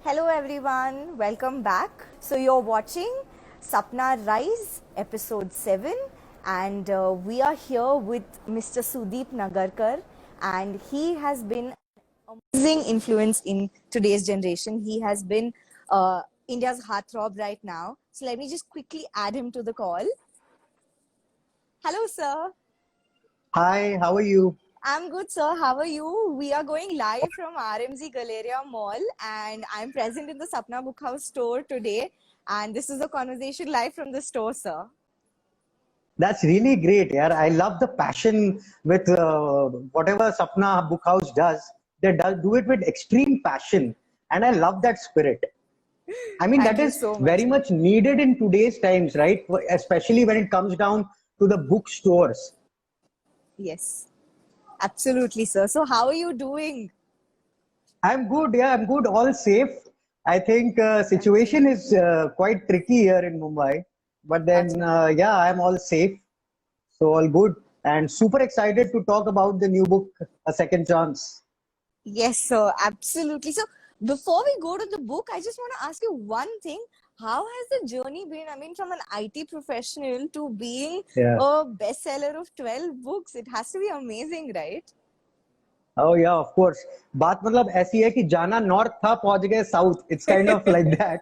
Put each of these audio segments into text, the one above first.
Hello everyone, welcome back. So you're watching Sapna Rise episode 7 and we are here with Mr. Sudeep Nagarkar and he has been an amazing influence in today's generation. He has been India's heartthrob right now. So let me just quickly add him to the call. Hello sir. Hi, how are you? I'm good, sir. How are you? We are going live from RMZ Galleria Mall, and I'm present in the Sapna Book House store today. And this is a conversation live from the store, sir. That's really great, yeah. I love the passion with whatever Sapna Book House does. Do it with extreme passion, and I love that spirit. I mean, Thank that you is so much. very much needed in today's times, right? Especially when it comes down to the bookstores. Yes, absolutely, sir. So, how are you doing? I'm good, yeah, I'm good, all safe. I think situation Absolutely. is quite tricky here in Mumbai, but then Acha. yeah, I'm all safe. So all good and super excited to talk about the new book, A Second Chance. Yes, sir. Absolutely. So, before we go to the book, I just want to ask you one thing. How has the journey been? I mean, from an IT professional to being Yeah. a bestseller of 12 books, it has to be amazing, right? Oh yeah, of course. बात मतलब ऐसी है कि जाना north था पहुंच गए south. It's kind of like that.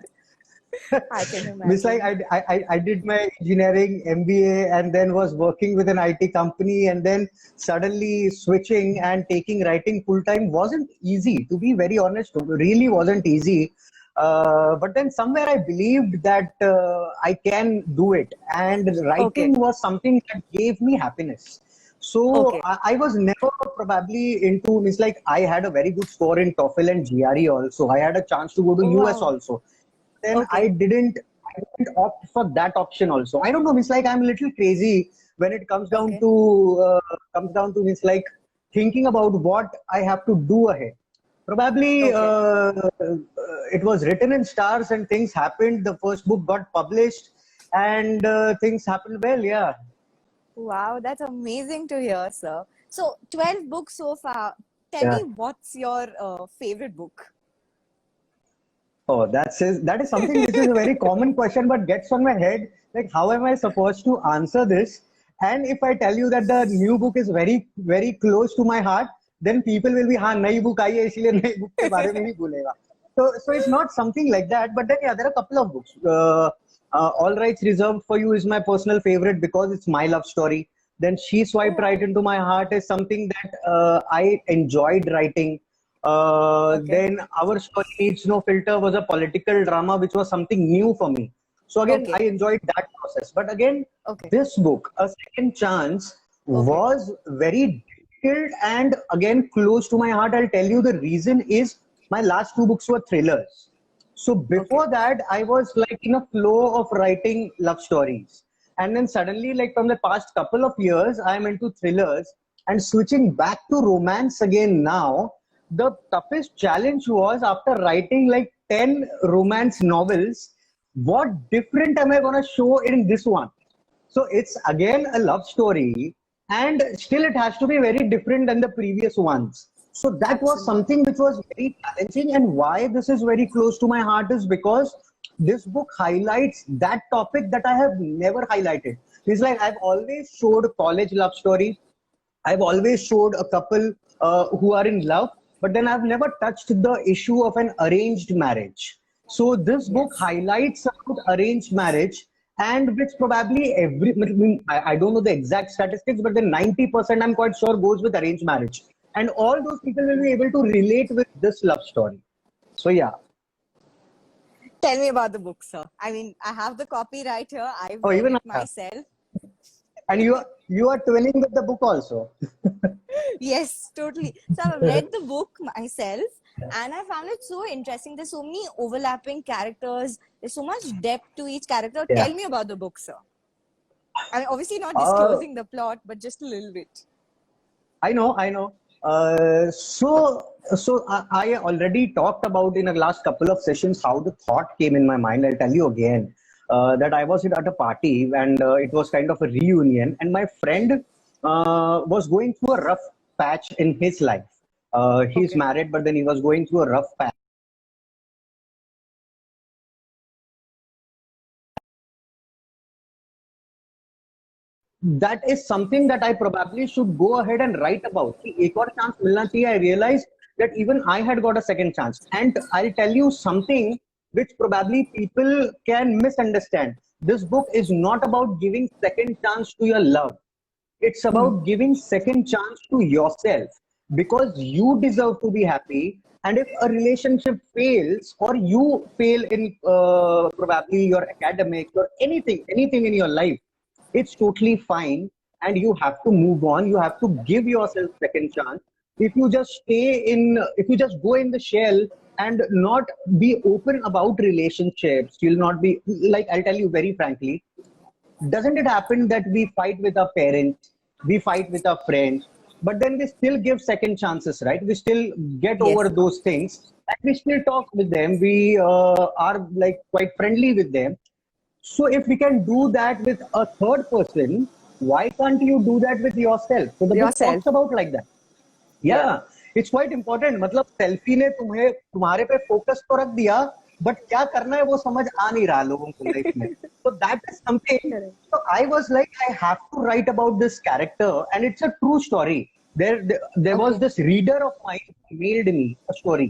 I can It's like imagine. I did my engineering MBA and then was working with an IT company and then suddenly switching and taking writing full time wasn't easy. To be very honest, really wasn't easy. But then somewhere I believed that I can do it, and writing Okay. was something that gave me happiness. So Okay. I was never probably into. It's like I had a very good score in TOEFL and GRE also. I had a chance to go to Oh, US wow. also. Then Okay. I didn't opt for that option also. I don't know. It's like I'm a little crazy when it Okay. comes down to it's like thinking about what I have to do ahead. Probably Okay. it was written in stars and things happened. The first book got published and things happened well. Yeah. Wow, that's amazing to hear, sir. So, 12 books so far. Tell Yeah. me what's your favorite book? Oh, that is something which is a very common question, but gets on my head. Like, how am I supposed to answer this? And if I tell you that the new book is very close to my heart, then people will be, हाँ नई book आई है इसलिए नई book के बारे में ही बोलेगा. So it's not something like that. But then yeah, there are a couple of books. All Rights Reserved for You is my personal favorite because it's my love story. Then She Oh, Swiped Right wow. into My Heart is something that I enjoyed writing. Okay. Then Our Story Needs No Filter was a political drama, which was something new for me. So again, I Okay. enjoyed that process. But again, Okay. this book, A Second Chance, Okay. was very difficult and again close to my heart. I'll tell you the reason is my last two books were thrillers. So Okay. before that, I was like in a flow of writing love stories. And then suddenly, like from the past couple of years, I'm into thrillers and switching back to romance again now. The toughest challenge was after writing like 10 romance novels, what different am I going to show in this one? So it's again a love story, and still it has to be very different than the previous ones. So that was Absolutely. something which was very challenging, and why this is very close to my heart is because this book highlights that topic that I have never highlighted. It's like I've always showed college love story. I've always showed a couple who are in love, but then I've never touched the issue of an arranged marriage. So this book Yes. highlights about arranged marriage, and which probably I don't know the exact statistics, but then 90% I'm quite sure goes with arranged marriage, and all those people will be able to relate with this love story. So yeah. Tell me about the book, sir. I mean, I have the copy right here. I've Oh, read even it I have. myself. And you are twinning with the book also. Yes, totally. So I've read the book myself and I found it so interesting. There's so many overlapping characters. There's so much depth to each character. Yeah. Tell me about the book, sir. I mean, obviously not Uh, disclosing the plot, but just a little bit. I know. I already talked about in the last couple of sessions how the thought came in my mind. I'll tell you again that I was at a party and it was kind of a reunion, and my friend was going through a rough patch in his life. He's Okay. married, but then he was going through a rough patch. that is something that I probably should go ahead and write about. कि एक और chance मिलना चाहिए. I realized that even I had got a second chance. And I'll tell you something which probably people can misunderstand. This book is not about giving second chance to your love. It's about giving second chance to yourself because you deserve to be happy. And if a relationship fails or you fail in probably your academics or anything in your life, it's totally fine. And you have to move on. You have to give yourself second chance. If you just if you just go in the shell and not be open about relationships, you'll not be like, I'll tell you very frankly, doesn't it happen that we fight with our parents, we fight with our friends, but then we still give second chances, right? We still get Yes. over those things and we still talk with them. We are like quite friendly with them. So if we can do that with a third person, why can't you do that with yourself? So the book Yourself. talks about like that. Yeah. It's quite important मतलब selfie ने तुम्हें तुम्हारे पे focus तो रख दिया but क्या करना है वो समझ आ नहीं रहा लोगों को लाइफ में so that is something. Correct. So I was like, I have to write about this character and it's a true story. There was Okay. this reader of mine who mailed me a story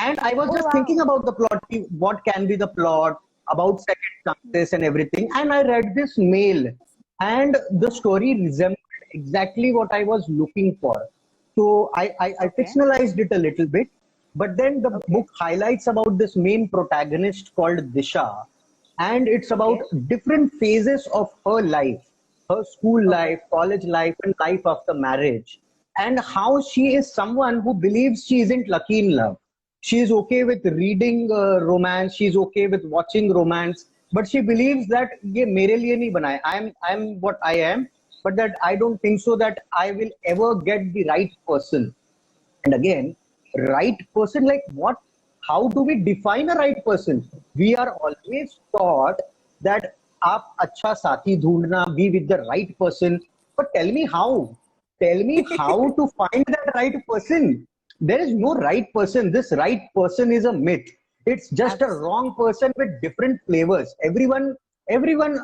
and I was Oh, just wow. thinking about the plot, what can be the plot about second chances and everything, and I read this mail and the story resembled exactly what I was looking for. So I Okay. fictionalized it a little bit, but then the Okay. book highlights about this main protagonist called Disha, and it's about Okay. different phases of her life, her school Okay. life, college life, and life after marriage, and how she is someone who believes she isn't lucky in love. She is okay with reading romance, she's okay with watching romance, but she believes that ये मेरे लिए नहीं बना है. I'm what I am, but that I don't think so that I will ever get the right person. And again, right person, like what? How do we define a right person? We are always taught that आप अच्छा साथी ढूंढना, be with the right person. But tell me how. Tell me how to find that right person. There is no right person. This right person is a myth. It's just a wrong person with different flavors. Everyone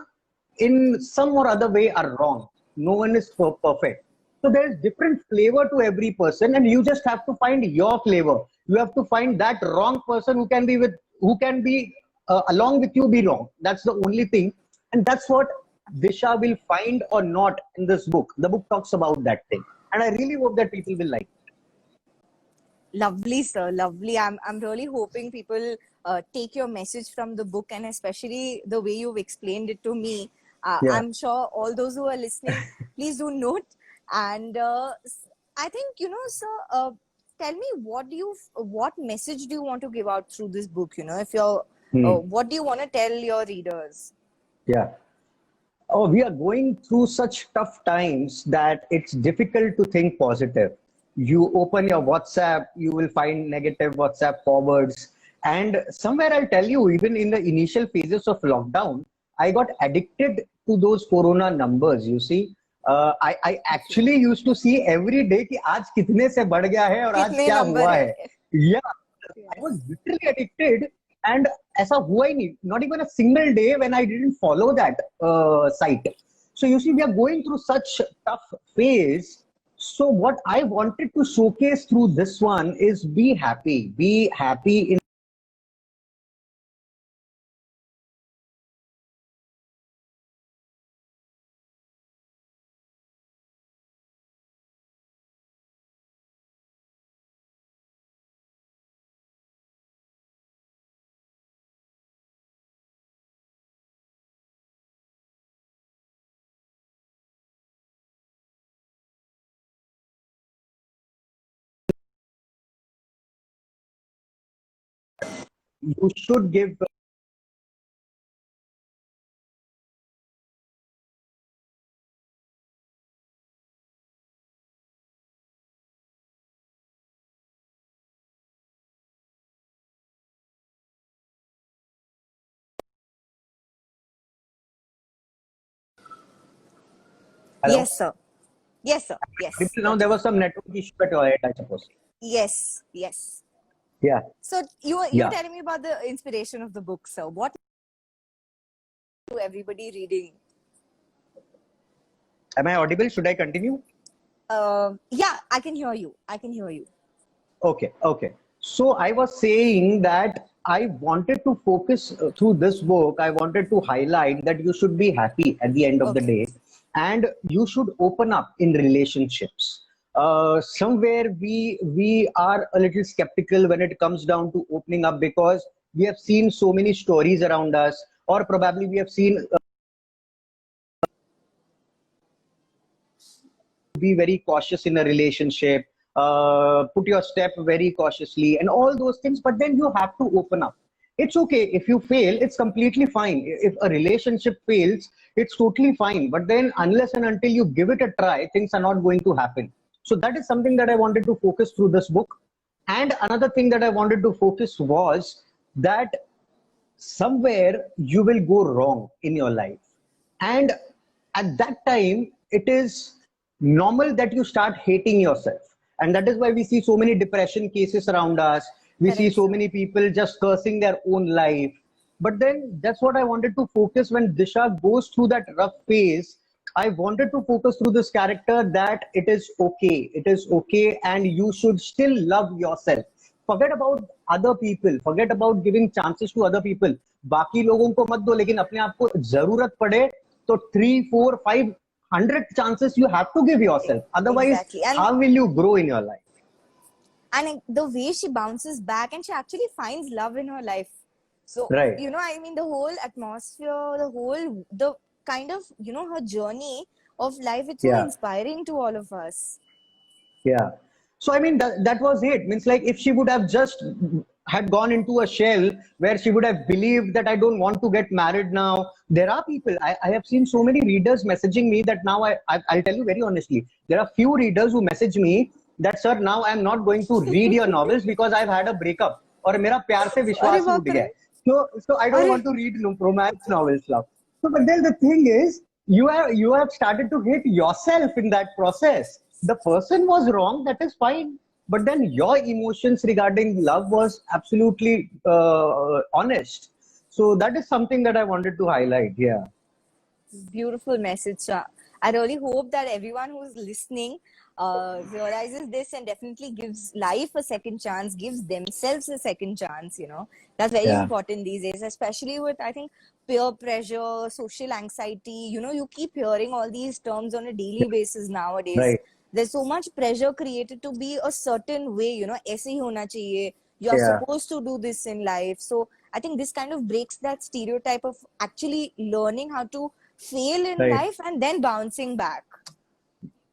in some or other way are wrong. No one is perfect. So there is different flavor to every person, and you just have to find your flavor. You have to find that wrong person who can be along with you be wrong. That's the only thing, and that's what Disha will find or not in this book. The book talks about that thing, and I really hope that people will like it. Lovely, sir. Lovely. I'm really hoping people take your message from the book, and especially the way you've explained it to me. Yeah. I'm sure all those who are listening, please do note. And I think, sir. Tell me, what message do you want to give out through this book? If you're, what do you want to tell your readers? Yeah. Oh, we are going through such tough times that it's difficult to think positive. You open your WhatsApp, you will find negative WhatsApp forwards. And somewhere I'll tell you, even in the initial phases of lockdown, I got addicted to those corona numbers. You see, I actually used to see every day कि आज कितने से बढ़ गया है और आज कितने क्या number हुआ है? है. Yeah, I was literally addicted. And ऐसा हुआ ही नहीं, not even a single day when I didn't follow that site. So you see, we are going through such tough phase. So what I wanted to showcase through this one is be happy. Be happy in you should give. Hello. Yes, sir. Yes, sir. Yes. Now Got there you. was some network issue at your end, I suppose. Yes. Yes. Yeah. So you're Yeah. telling me about the inspiration of the book, sir. What to everybody reading? Am I audible? Should I continue? Yeah, I can hear you. I can hear you. Okay, okay. So I was saying that I wanted to focus through this book. I wanted to highlight that you should be happy at the end of the Okay. day, and you should open up in relationships. Somewhere we are a little skeptical when it comes down to opening up because we have seen so many stories around us, or probably we have seen be very cautious in a relationship, put your step very cautiously, and all those things. But then you have to open up. It's okay if you fail, it's completely fine. If a relationship fails, it's totally fine. But then, unless and until you give it a try, things are not going to happen. So, that is something that I wanted to focus through this book. And another thing that I wanted to focus was that somewhere you will go wrong in your life, and at that time it is normal that you start hating yourself, and that is why we see so many depression cases around us. We see Correct, so sir. many people just cursing their own life. But then that's what I wanted to focus. When Disha goes through that rough phase, I wanted to focus through this character that it is okay, and you should still love yourself. Forget about other people, forget about giving chances to other people. बाकी लोगों को मत दो, लेकिन अपने आप को जरूरत पड़े तो 3, 4, 5, 100 chances you have to give yourself. Otherwise, Exactly. how will you grow in your life? And the way she bounces back and she actually finds love in her life. So, Right. I mean, the whole atmosphere, the kind of, her journey of life, it's so Yeah. inspiring to all of us. Yeah. So I mean that was it. Means like if she would have just had gone into a shell where she would have believed that I don't want to get married now. There are people, I have seen so many readers messaging me that now I'll tell you very honestly, there are few readers who message me that sir, now I'm not going to read your novels because I've had a breakup or मेरा प्यार से अरे विश्वास बाप उठ गया रे, है. So I don't अरे want to read romance novels now. So but then the thing is, you have started to hate yourself in that process. The person was wrong, that is fine, but then your emotions regarding love was absolutely honest. So that is something that I wanted to highlight. Yeah. beautiful message, Shah. I really hope that everyone who's listening realizes this and definitely gives life a second chance, gives themselves a second chance. That's very Yeah. important these days, especially with, I think, peer pressure, social anxiety. You keep hearing all these terms on a daily basis nowadays. Right. There's so much pressure created to be a certain way, ऐसे ही होना चाहिए. You are Yeah. supposed to do this in life. So I think this kind of breaks that stereotype of actually learning how to fail in Right. life and then bouncing back.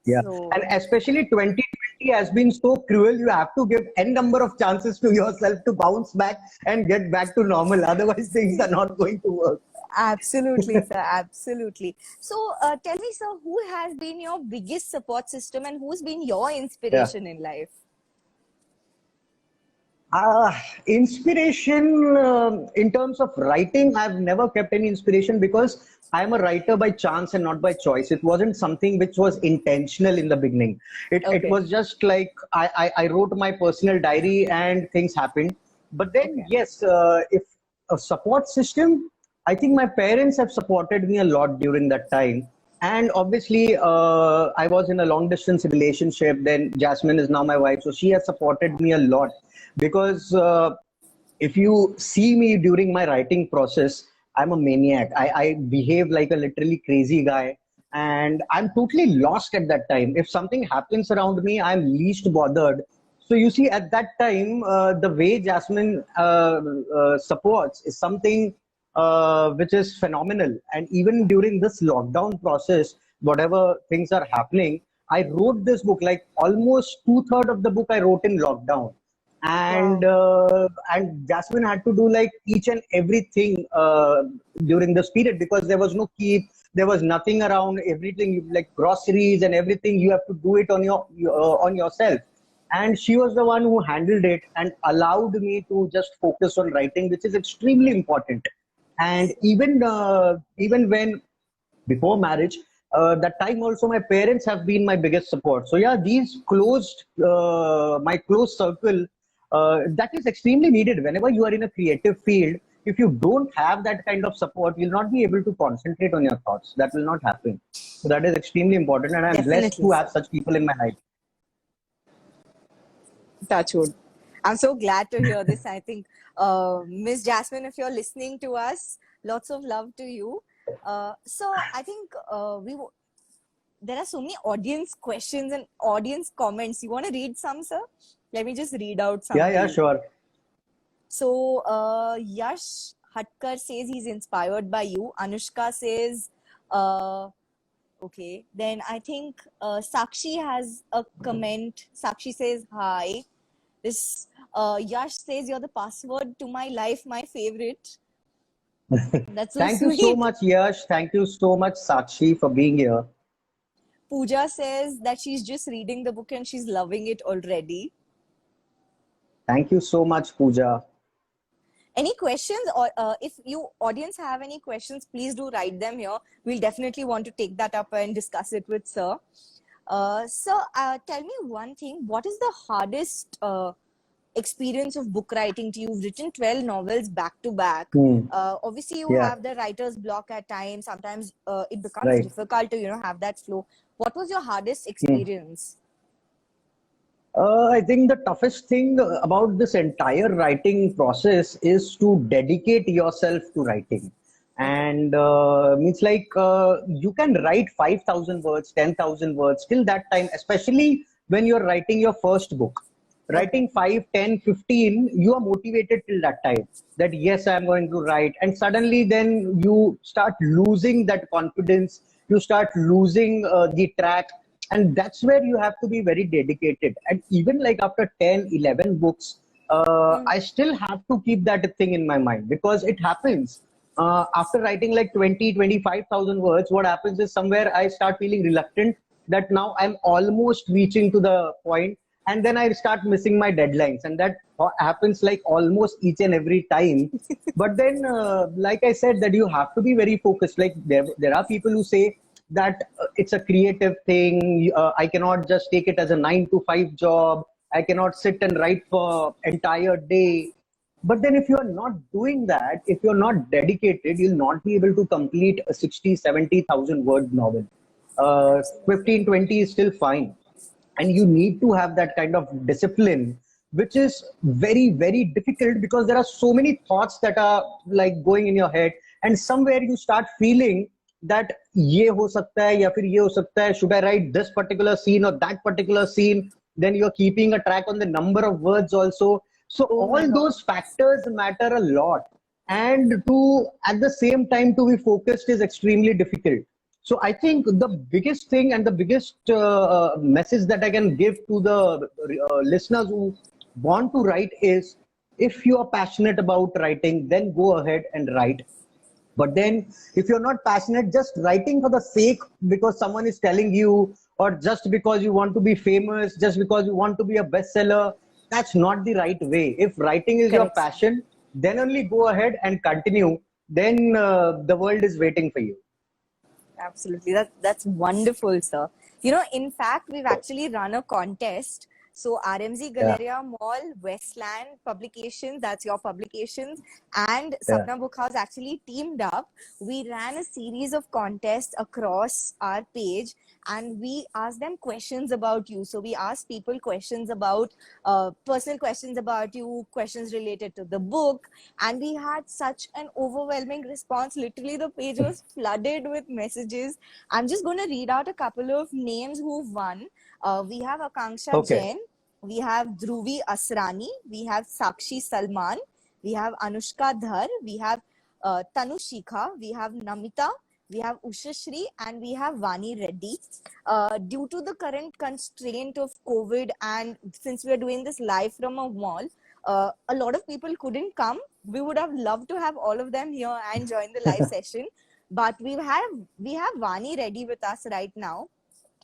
Yeah. And So especially 2020 has been so cruel. You have to give n number of chances to yourself to bounce back and get back to normal. Otherwise, things are not going to work. absolutely, sir, absolutely. So tell me, sir, who has been your biggest support system and who's been your Yeah. inspiration in life? Inspiration in terms of writing, I've never kept any inspiration because I'm a writer by chance and not by choice. It wasn't something which was intentional in the beginning. It Okay, was just like I wrote my personal diary and things happened. But then, okay, yes, if a support system, I think my parents have supported me a lot during that time. And obviously, I was in a long distance relationship. Then Jasmine is now my wife. So she has supported me a lot because if you see me during my writing process, I'm a maniac. I behave like a literally crazy guy, and I'm totally lost at that time. If something happens around me, I'm least bothered. So you see, at that time, the way Jasmine supports is something which is phenomenal. And even during this lockdown process, whatever things are happening, I wrote this book like almost two-thirds of the book I wrote in lockdown, wow, and Jasmine had to do like each and everything during this period because there was no keep, there was nothing around. Everything like groceries and everything, you have to do it on yourself. And she was the one who handled it and allowed me to just focus on writing, which is extremely important. And even when before marriage, that time also my parents have been my biggest support. So yeah, these my close circle, that is extremely needed whenever you are in a creative field. if you don't have that kind of support, you'll not be able to concentrate on your thoughts. That will not happen. So that is extremely important, and I'm blessed Definitely, to sir. have such people in my life. Touch wood. I'm so glad to hear this. I think, Miss Jasmine, if you're listening to us, lots of love to you. So I think there are so many audience questions and audience comments. You want to read some, sir? Let me just read out some Yeah, to yeah, you. sure. So Yash Hatkar says he's inspired by you. Anushka says, okay. Then I think Sakshi has a comment. Sakshi says hi. This Yash says you're the password to my life, my favorite. That's so Thank you so sweet. much, Yash. Thank you so much, Sakshi, for being here. Pooja says that she's just reading the book and she's loving it already. Thank you so much, Pooja. Any questions, or if you audience have any questions, please do write them here. We'll definitely want to take that up and discuss it with sir. Sir, tell me one thing. What is the hardest experience of book writing to you? You've written 12 novels back to back. Hmm. Obviously, you Yeah, have the writer's block at times. Sometimes it becomes right. difficult to, have that flow. What was your hardest Hmm. experience? I think the toughest thing about this entire writing process is to dedicate yourself to writing. Okay. And means like you can write 5,000 words, 10,000 words till that time, especially when you're writing your first book. Okay. Writing 5, 10, 15, you are motivated till that time that yes, I'm going to write. And suddenly then you start losing that confidence, you start losing the track, and that's where you have to be very dedicated. And even like after 10, 11 books, Hmm. I still have to keep that thing in my mind because it happens after writing like 20, 25,000 words. What happens is somewhere I start feeling reluctant that now I'm almost reaching to the point, and then I start missing my deadlines, and that happens like almost each and every time. But then like I said, that you have to be very focused. Like there are people who say that it's a creative thing. I cannot just take it as a 9 to 5 job. I cannot sit and write for entire day. But then if you are not doing that, if you're not dedicated, you'll not be able to complete a 60, 70,000 word novel. 15, 20 is still fine. And you need to have that kind of discipline, which is very, very difficult because there are so many thoughts that are like going in your head. And somewhere you start feeling that ye ho sakta hai ya fir ye ho sakta hai. Should I write this particular scene or that particular scene? Then you're keeping a track on the number of words also. So Oh my all God. those factors matter a lot. And to at the same time to be focused is extremely difficult. So I think the biggest thing and the biggest message that I can give to the listeners who want to write is, if you are passionate about writing, then go ahead and write. But then if you're not passionate, just writing for the sake because someone is telling you, or just because you want to be famous, just because you want to be a bestseller, that's not the right way. If writing is your Correct, sir. passion, then only go ahead and continue. Then the world is waiting for you. Absolutely. That's wonderful, sir. In fact, we've actually run a contest. So RMZ Yeah, Galleria Mall, Westland Publications, that's your publications, and yeah. Sapna Book House actually teamed up. We ran a series of contests across our page, and we asked them questions about you. So we asked people questions about personal questions about you, questions related to the book, and we had such an overwhelming response. Literally, the page was flooded with messages. I'm just going to read out a couple of names who've won. We have Akanksha Okay. Jain, we have Dhruvi Asrani, we have Sakshi Salman, we have Anushka Dhar, we have Tanu Shikha, we have Namita, we have Ushashri, and we have Vani Reddy. Due to the current constraint of COVID, and since we are doing this live from a mall, a lot of people couldn't come. We would have loved to have all of them here and join the live session, but we have Vani ready with us right now.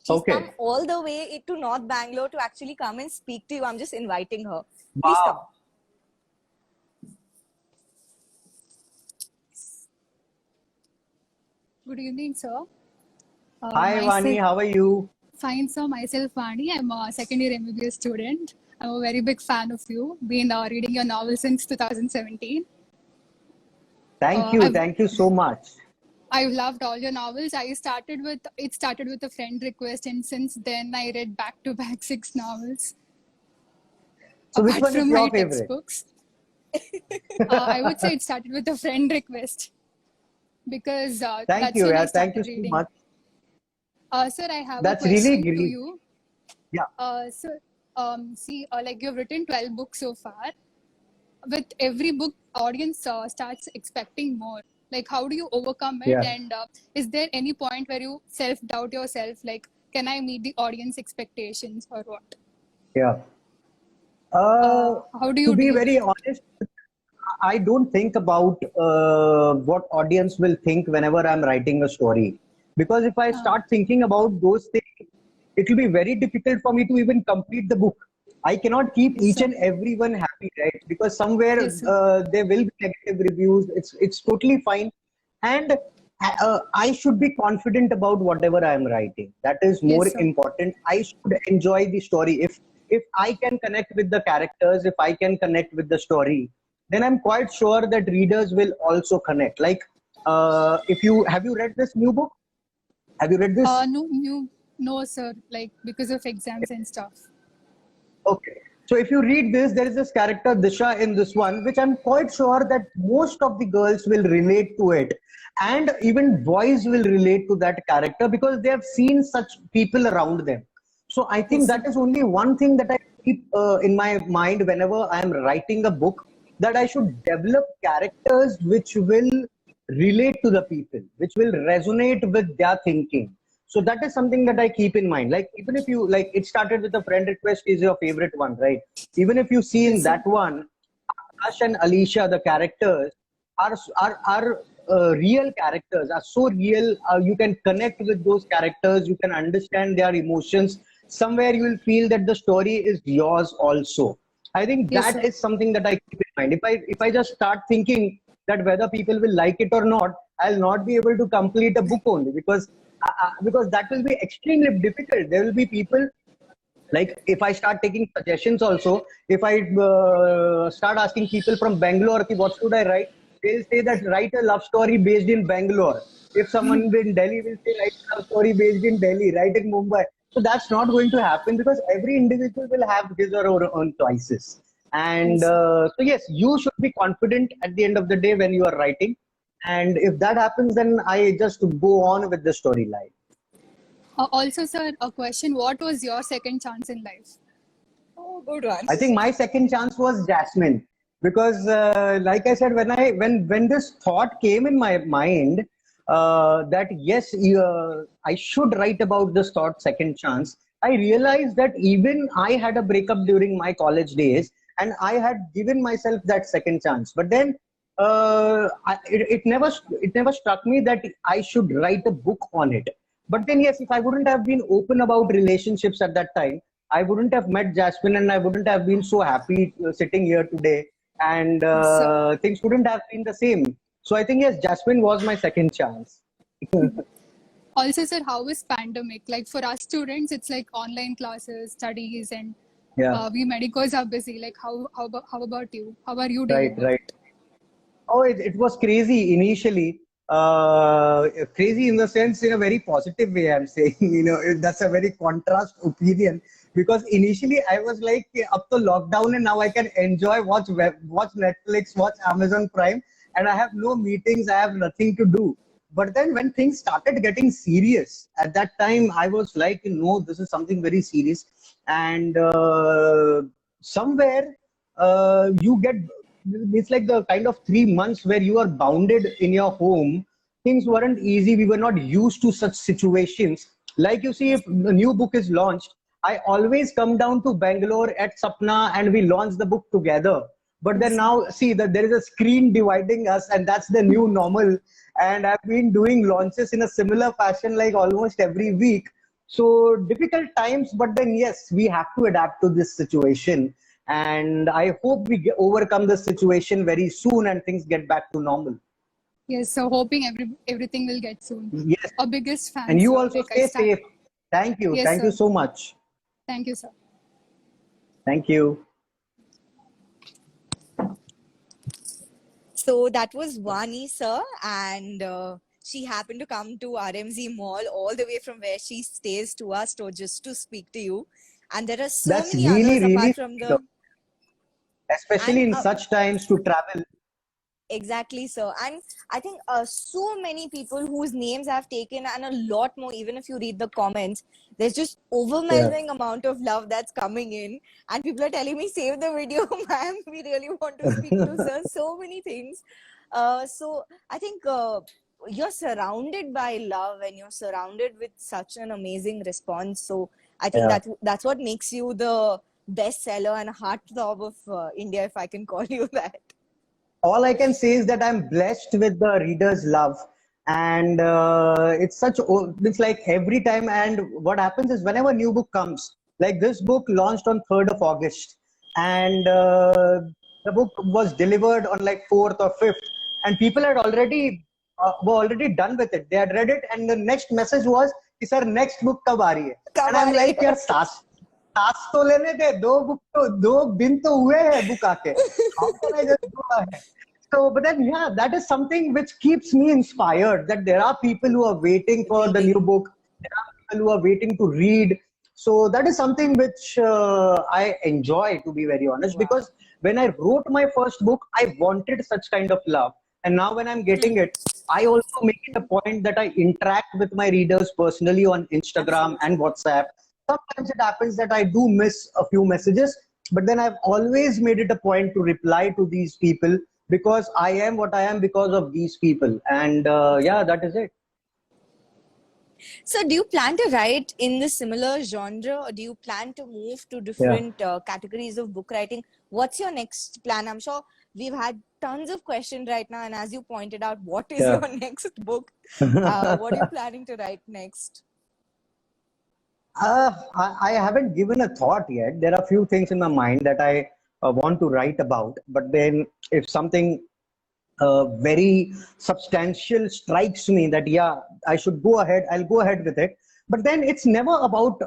She's come Okay. all the way to North Bangalore to actually come and speak to you. I'm just inviting her. Please come. Wow. Good evening, sir. Hi, Vani. Myself, How are you? fine, sir. Myself, Vani. I'm a second year MBBS student. I'm a very big fan of you. Been reading your novel since 2017. Thank you. I've Thank you so much. I've loved all your novels. It started with a friend request, and since then I read back to back 6 novels. So which Apart one is from my your favorite? textbooks, I would say it started with a friend request because Thank that's you. when I Yeah. Thank you started so reading. much. Sir, I have a That's really question to great. you. Yeah. Sir, see, like you've written 12 books so far. With every book, audience starts expecting more. Like, how do you overcome it? Yeah. And is there any point where you self-doubt yourself? Like, can I meet the audience expectations or what? Yeah. Uh, How do to you be deal with very it? honest, I don't think about what audience will think whenever I'm writing a story. Because if I Uh, start thinking about those things, it will be very difficult for me to even complete the book. I cannot keep yes, each sir. and everyone happy, right? Because somewhere Yes, sir. there will be negative reviews. It's totally fine, and I should be confident about whatever I am writing. That is Yes, more sir. important. I should enjoy the story. If I can connect with the characters, if I can connect with the story, then I'm quite sure that readers will also connect. Like, if you have you read this new book? Have you read this? No, sir. Like because of exams and stuff. Okay. So if you read this, there is this character Disha in this one, which I'm quite sure that most of the girls will relate to it. And even boys will relate to that character because they have seen such people around them. So I think Yes, sir. that is only one thing that I keep in my mind whenever I am writing a book, that I should develop characters which will relate to the people, which will resonate with their thinking. So that is something that I keep in mind. Like, even if you like, it started with a friend request is your favorite one, right? Even if you see in Yes, sir. that one, Akash and Alicia, the characters are real characters, are so real. You can connect with those characters. You can understand their emotions. Somewhere you will feel that the story is yours also. I think Yes, that sir. is something that I keep in mind. If I just start thinking that whether people will like it or not, I'll not be able to complete a book only because that will be extremely difficult. There will be people, like, if I start taking suggestions also, if I start asking people from Bangalore, "Ki, what should I write?" They'll say that write a love story based in Bangalore. If someone in Delhi will say write a love story based in Delhi, write in Mumbai. So that's not going to happen because every individual will have his or her own choices. And Yes, sir. so yes, you should be confident at the end of the day when you are writing. And if that happens, then I just go on with the storyline. Also, sir, a question. What was your second chance in life? Oh, good one. I think my second chance was Jasmine because, like I said, when this thought came in my mind that yes, I should write about this thought, second chance. I realized that even I had a breakup during my college days, and I had given myself that second chance. But then it never struck me that I should write a book on it. But then yes, if I wouldn't have been open about relationships at that time, I wouldn't have met Jasmine and I wouldn't have been so happy sitting here today, and Yes, sir. things wouldn't have been the same. So I think yes, Jasmine was my second chance. Also, sir, how is pandemic? Like for us students, it's like online classes, studies, and Yeah, we medicals are busy. Like how about you? How are you right, dealing with right. it? Oh, it was crazy initially. Crazy in the sense, in a very positive way, I'm saying. That's a very contrast opinion because initially I was like, up to lockdown and now I can enjoy, watch Netflix, watch Amazon Prime, and I have no meetings, I have nothing to do. But then when things started getting serious, at that time I was like, this is something very serious. And somewhere you get, it's like the kind of 3 months where you are bounded in your home. Things weren't easy. We were not used to such situations. Like, you see, if the new book is launched, I always come down to Bangalore at Sapna and we launch the book together. But then Yes, sir. now see that there is a screen dividing us, and that's the new normal. And I've been doing launches in a similar fashion like almost every week. So difficult times, but then yes, we have to adapt to this situation. And I hope we overcome the situation very soon and things get back to normal. Yes, so hoping everything will get soon. Yes. Our biggest And fan, you sir. also Like I stay start. safe. Thank you. Yes, Thank you sir. so much. Thank you, sir. Thank you. So that was Vani, sir, and she happened to come to RMZ Mall all the way from where she stays to us to just to speak to you. And there are so That's many really, others really apart from sweet of the you, especially and in such times to travel. exactly, sir. And I think so many people whose names I've taken, and a lot more, even if you read the comments, there's just Yeah. overwhelming amount of love that's coming in. And people are telling me, save the video, ma'am. We really want to speak to sir. So many things. So I think you're surrounded by love and you're surrounded with such an amazing response. So I think Yeah. that's what makes you the bestseller and heartthrob of India, if I can call you that. All I can say is that I'm blessed with the reader's love, and it's like every time. And what happens is whenever a new book comes, like this book launched on 3rd of August, and the book was delivered on like 4th or 5th, and people had already were already done with it. They had read it, and the next message was, "कि sir, next book कब आ रही है?" And I'm Kabari. like, यार सास तो लेने दे, दो दिन तो हुए हैं बुक आके. How can I just go ahead? So, but then, yeah, that is something which keeps me inspired that there are people who are waiting for the new Reading. book. There are people who are waiting to read. So that is something which I enjoy, to be very honest, Wow. because when I wrote my first book, I wanted such kind of love. And now when I'm getting it, I also make it a point that I interact with my readers personally on Instagram and Absolutely. WhatsApp. Sometimes it happens that I do miss a few messages, but then I've always made it a point to reply to these people because I am what I am because of these people. And yeah, that is it. So, do you plan to write in the similar genre, or do you plan to move to Yeah. different categories of book writing? What's your next plan? I'm sure we've had tons of questions right now, and as you pointed out, what is Yeah. your next book? What are you planning to write next? I haven't given a thought yet. There are a few things in my mind that I want to write about, but then if something very substantial strikes me that yeah, I should go ahead, I'll go ahead with it. But then it's never about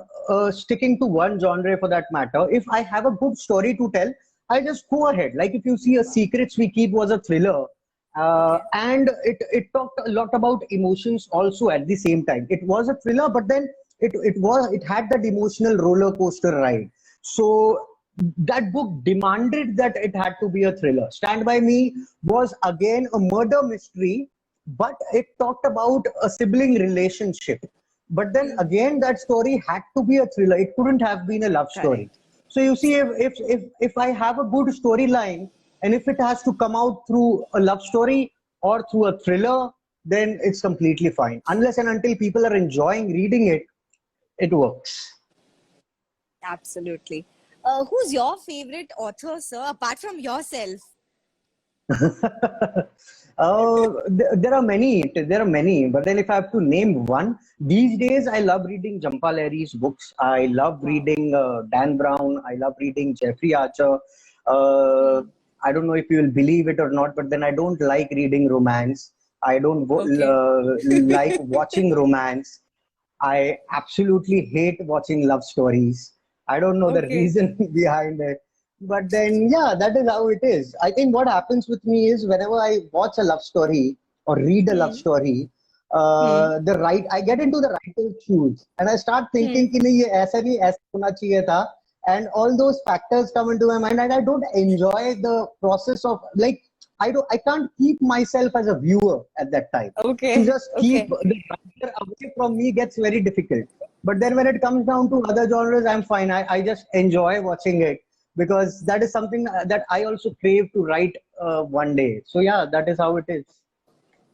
sticking to one genre for that matter. If I have a good story to tell, I just go ahead. Like if you see, A Secrets We Keep was a thriller, Okay. and it talked a lot about emotions also at the same time. It was a thriller, but then it had that emotional roller coaster ride. So that book demanded that it had to be a thriller. Stand By Me was again a murder mystery, but it talked about a sibling relationship. But then again, that story had to be a thriller. It couldn't have been a love story. Correct. So you see, if I have a good storyline, and if it has to come out through a love story or through a thriller, then it's completely fine. Unless and until people are enjoying reading it, it works. Absolutely. Who's your favorite author, sir, apart from yourself? There are many. There are many. But then, if I have to name one, these days I love reading Jhumpa Lahiri's books. I love Wow. reading Dan Brown. I love reading Jeffrey Archer. Uh, I don't know if you will believe it or not, but then I don't like reading romance. I don't Okay. like watching romance. I absolutely hate watching love stories. I don't know the Okay. reason behind it. But then, yeah, that is how it is. I think what happens with me is whenever I watch a love story or read a love Hmm. story, Hmm. I get into the writer's shoes and I start Hmm. thinking कि नहीं ये ऐसा नहीं ऐसा होना चाहिए था, and all those factors come into my mind and I don't enjoy the process of like I can't keep myself as a viewer at that time. To Okay. just keep Okay. the writer away from me gets very difficult. But then when it comes down to other genres, I'm fine. I just enjoy watching it because that is something that I also crave to write one day. So yeah, that is how it is.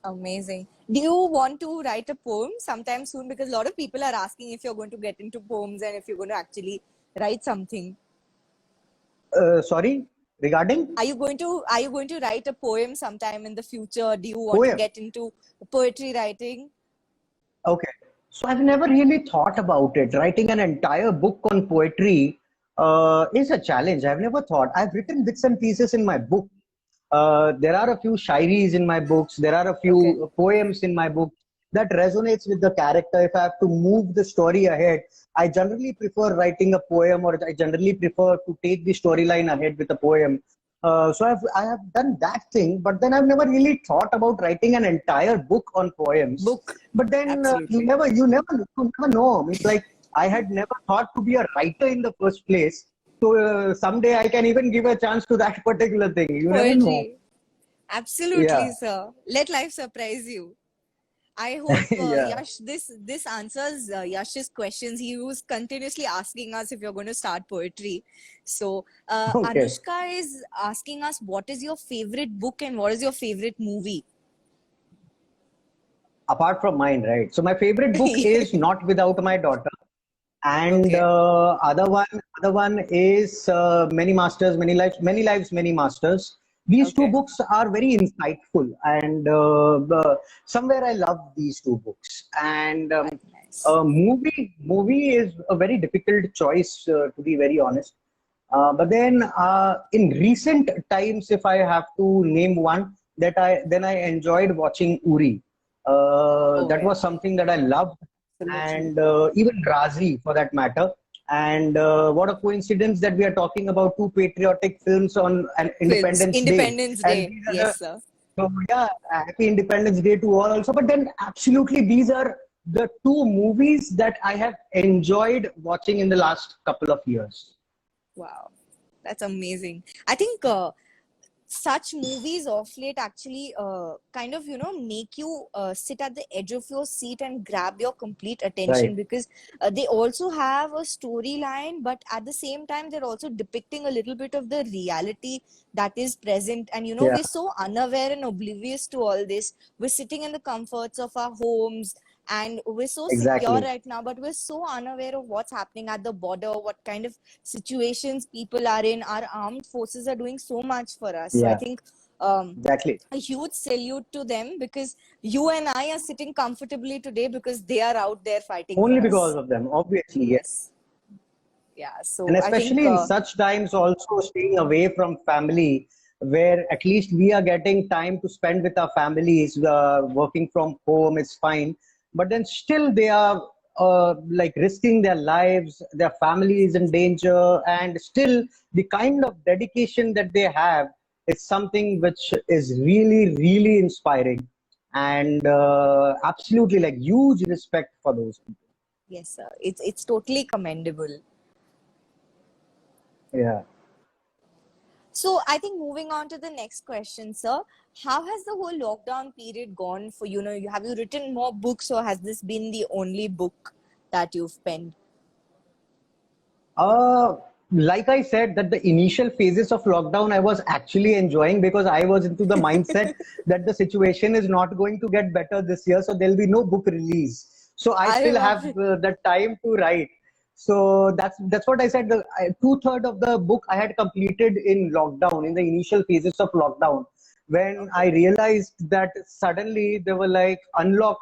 Amazing. Do you want to write a poem sometime soon? Because a lot of people are asking if you're going to get into poems and if you're going to actually write something. Sorry, regarding Are you going to write a poem sometime in the future? Do you want to poem. get into poetry writing? Okay. So I've never really thought about it. Writing an entire book on poetry is a challenge. I've never thought. I've written bits and pieces in my book. There are a few shairis in my books. There are a Okay. few poems in my book that resonates with the character. If I have to move the story ahead, I generally prefer writing a poem, or I generally prefer to take the storyline ahead with a poem. I have done that thing, but then I've never really thought about writing an entire book on poems. Book. But then Absolutely. you never know. It's like I had never thought to be a writer in the first place. So someday I can even give a chance to that particular thing. You never know. Poetry. Absolutely, Yeah, sir. Let life surprise you. I hope yeah. Yash, this answers Yash's questions. He was continuously asking us if you're going to start poetry. So Okay. Anushka is asking us, what is your favorite book and what is your favorite movie? Apart from mine, right? So my favorite book is Not Without My Daughter, and Okay. other one is Many Masters, Many Lives, Many Masters. These two Okay. books are very insightful, and somewhere I love these two books. And That's nice. movie is a very difficult choice, to be very honest. But then in recent times, if I have to name one, that I enjoyed watching Uri. Oh That yeah, was something that I loved, absolutely. and even Razi for that matter. And what a coincidence that we are talking about two patriotic films on an Films. Independence Day. Independence And Day. these are Yes, the, sir. so yeah, happy Independence Day to all also. But then absolutely these are the two movies that I have enjoyed watching in the last couple of years. Wow. That's amazing. I think such movies of late actually kind of make you sit at the edge of your seat and grab your complete attention, Right. because they also have a storyline, but at the same time they're also depicting a little bit of the reality that is present. And Yeah, we're so unaware and oblivious to all this. We're sitting in the comforts of our homes and we're so secure exactly. right now, but we're so unaware of what's happening at the border, what kind of situations people are in. Our armed forces are doing so much for us. So I Yeah, think exactly. a huge salute to them, because you and I are sitting comfortably today because they are out there fighting Only for because us. of them, obviously, yes. Yes. Yeah. And So I think especially in such times, also staying away from family, where at least we are getting time to spend with our families, working from home is fine. But then still they are like risking their lives, their family is in danger, and still the kind of dedication that they have is something which is really, really inspiring. And absolutely like huge respect for those people. yes, sir. It's totally commendable. Yeah. So I think moving on to the next question, sir, how has the whole lockdown period gone for you? Have you written more books, or has this been the only book that you've penned? Uh, like I said, that the initial phases of lockdown I was actually enjoying, because I was into the mindset that the situation is not going to get better this year, so there'll be no book release. So I I still have remember. the time to write. So that's what I said. Two-thirds of the book I had completed in lockdown, in the initial phases of lockdown, when I Okay. realized that suddenly there were like unlock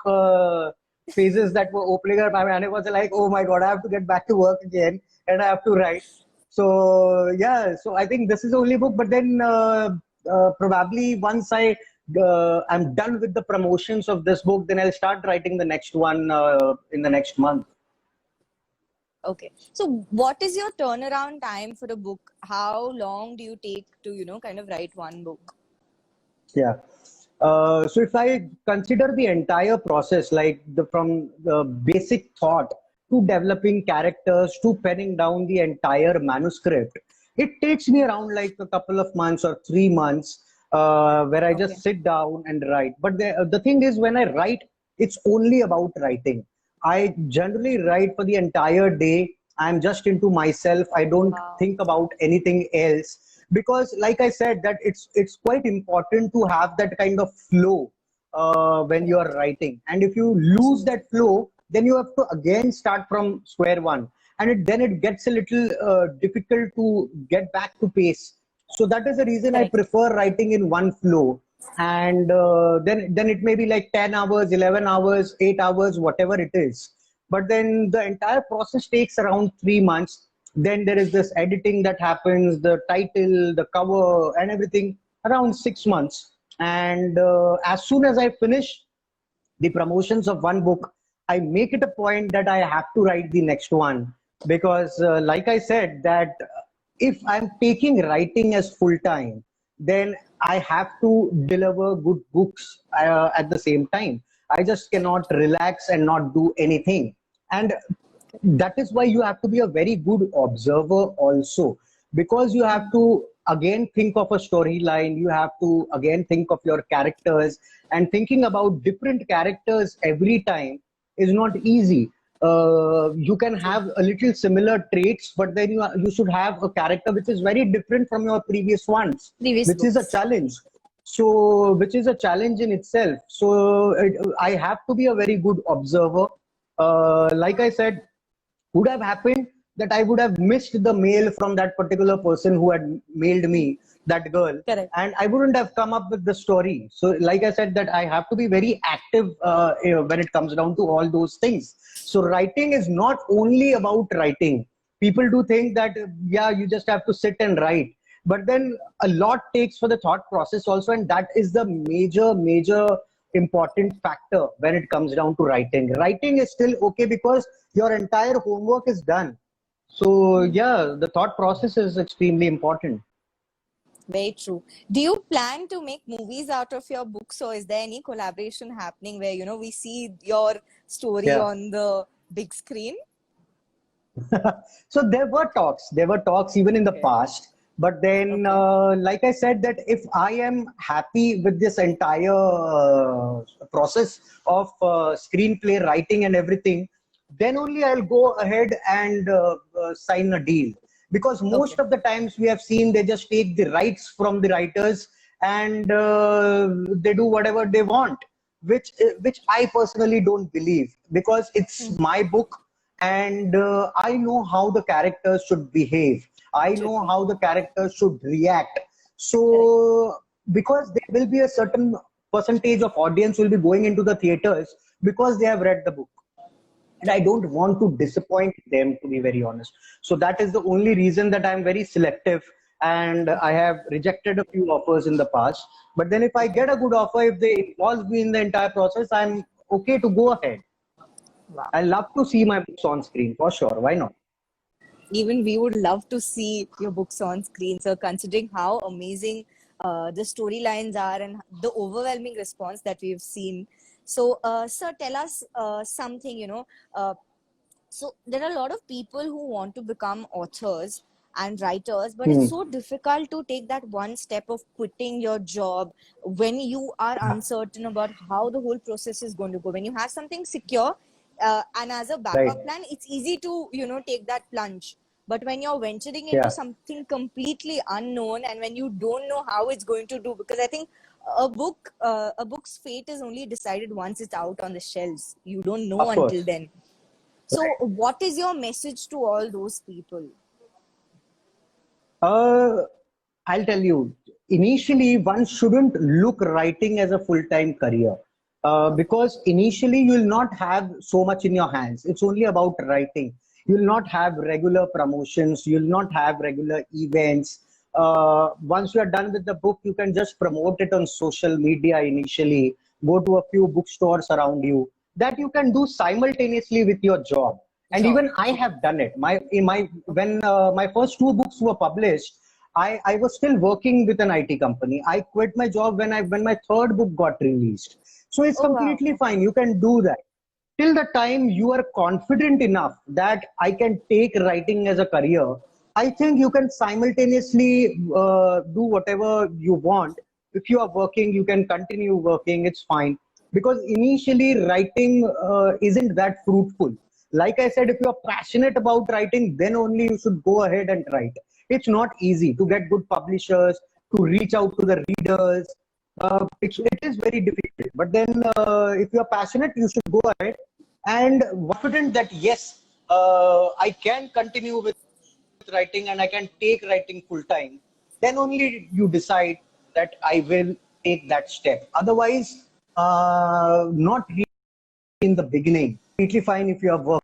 phases that were opening up, and it was like, oh my God, I have to get back to work again and I have to write. So yeah, so I think this is the only book. But then probably once I'm done with the promotions of this book, then I'll start writing the next one in the next month. Okay. So what is your turnaround time for a book? How long do you take to, kind of write one book? Yeah. So if I consider the entire process, like from the basic thought to developing characters to penning down the entire manuscript, it takes me around like a couple of months or 3 months, where I Okay. just sit down and write. But the thing is, when I write, it's only about writing. I generally write for the entire day. I'm just into myself. I don't Wow. think about anything else, because like I said, that it's quite important to have that kind of flow when you are Correct. writing. And if you lose Absolutely. that flow, then you have to again start from square one, and then it gets a little difficult to get back to pace. So that is the reason I Correct. prefer writing in one flow. And then it may be like 10 hours, 11 hours, 8 hours, whatever it is. But then the entire process takes around 3 months. Then there is this editing that happens, the title, the cover, and everything, around 6 months. And as soon as I finish the promotions of one book, I make it a point that I have to write the next one. Because like I said, that if I'm taking writing as full time, then I have to deliver good books at the same time. I just cannot relax and not do anything. And that is why you have to be a very good observer also, because you have to again think of a storyline, you have to again think of your characters, and thinking about different characters every time is not easy. You can have a little similar traits, but then you should have a character which is very different from your previous ones, Previous which is a books. challenge. So which is a challenge in itself. So I have to be a very good observer. Like I said, would have happened that I would have missed the mail from that particular person who had mailed me, that girl, Correct. and I wouldn't have come up with the story. So, like I said, that I have to be very active when it comes down to all those things. So, writing is not only about writing. People do think that, yeah, you just have to sit and write. But then a lot takes for the thought process also, and that is the major important factor when it comes down to writing. Writing is still okay because your entire homework is done. So yeah, the thought process is extremely important. Very true. Do you plan to make movies out of your books, or is there any collaboration happening where, we see your story Yeah. on the big screen? So there were talks even in the Okay. past, but then like I said, that if I am happy with this entire process of screenplay writing and everything, then only I'll go ahead and sign a deal, because most Okay. of the times we have seen they just take the rights from the writers, and they do whatever they want, which I personally don't believe, because it's my book, and I know how the characters should behave. I Should know be. how the characters should react. Correct. So, because there will be a certain percentage of audience will be going into the theaters because they have read the book, and I don't want to disappoint them, to be very honest. So that is the only reason that I'm very selective, and I have rejected a few offers in the past. But then if I get a good offer, if they involve me in the entire process, I'm okay to go ahead. Wow. I love to see my books on screen for sure. Why not? Even we would love to see your books on screen. So, considering how amazing the storylines are and the overwhelming response that we've seen. So, sir, tell us something, so there are a lot of people who want to become authors and writers, but it's Hmm. so difficult to take that one step of quitting your job when you are uncertain about how the whole process is going to go. When you have something secure, and as a Right. backup plan, it's easy to take that plunge. But when you're venturing into Yeah. something completely unknown, and when you don't know how it's going to do, because I think a book's fate is only decided once it's out on the shelves. You don't know Of until course. then. So, what is your message to all those people? Uh, I'll tell you, initially, one shouldn't look writing as a full-time career, because initially you'll not have so much in your hands. It's only about writing. You'll not have regular promotions. You'll not have regular events. Once you are done with the book, you can just promote it on social media initially, go to a few bookstores around you. That you can do simultaneously with your job. And Job. even I have done it. When my first two books were published, I was still working with an IT company. I quit my job when my third book got released. So it's Oh wow. completely fine. You can do that till the time you are confident enough that I can take writing as a career. I think you can simultaneously do whatever you want. If you are working, you can continue working. It's fine, because initially writing isn't that fruitful. Like I said, if you are passionate about writing, then only you should go ahead and write. It's not easy to get good publishers, to reach out to the readers. It is very difficult. But then, if you are passionate, you should go ahead and confident that yes, I can continue with writing and I can take writing full time. Then only you decide that I will take that step. Otherwise, not really in the beginning. Completely fine if you are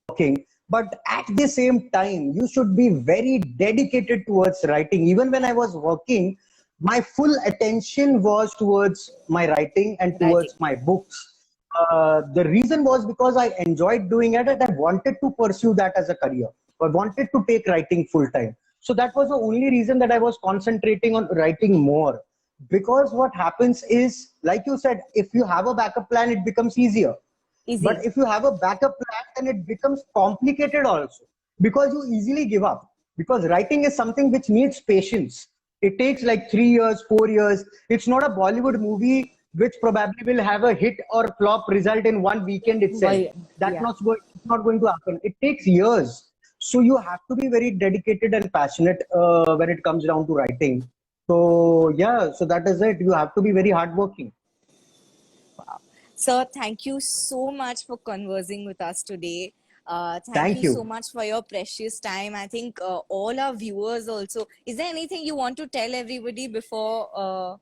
working, but at the same time you should be very dedicated towards writing. Even when I was working, my full attention was towards my writing and Writing. towards my books. The reason was because I enjoyed doing it and I wanted to pursue that as a career. I wanted to take writing full time. So that was the only reason that I was concentrating on writing more. Because what happens is, like you said, if you have a backup plan, it becomes easier. Easy. But if you have a backup plan, then it becomes complicated also, because you easily give up. Because writing is something which needs patience. It takes like 3 years, 4 years. It's not a Bollywood movie which probably will have a hit or flop result in one weekend itself. Why- That's yeah. not going to happen. It takes years. So you have to be very dedicated and passionate when it comes down to writing. So yeah, so that is it. You have to be very hardworking. Sir, thank you so much for conversing with us today. Thank Thank you so you. much for your precious time. I think all our viewers also. Is there anything you want to tell everybody before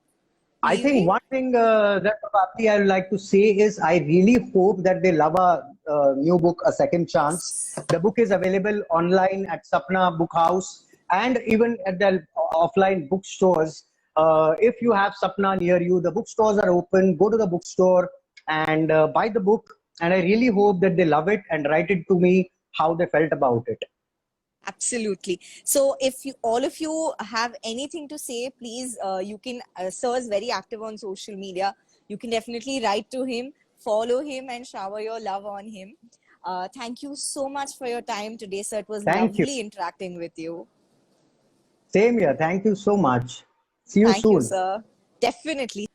I think leaving? one thing that probably I would like to say is I really hope that they love our new book, A Second Chance. The book is available online at Sapna Book House and even at the offline bookstores. If you have Sapna near you, the bookstores are open. Go to the bookstore and buy the book. And I really hope that they love it and write it to me how they felt about it. Absolutely. So, if you all of you have anything to say, please, you can. Sir is very active on social media. You can definitely write to him, follow him, and shower your love on him. Thank you so much for your time today, sir. It was Thank you. lovely interacting with you. Same here. Thank you so much. See you Thank you, soon. sir. Definitely.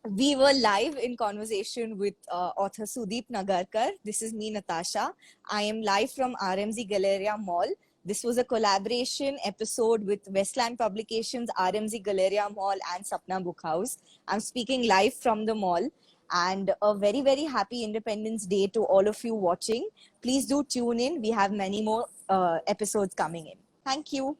We were live in conversation with author Sudeep Nagarkar. This is me, Natasha. I am live from RMZ Galleria Mall. This was a collaboration episode with Westland Publications, RMZ Galleria Mall, and Sapna Book House. I'm speaking live from the mall. And a very, very happy Independence Day to all of you watching. Please do tune in. We have many more episodes coming in. Thank you.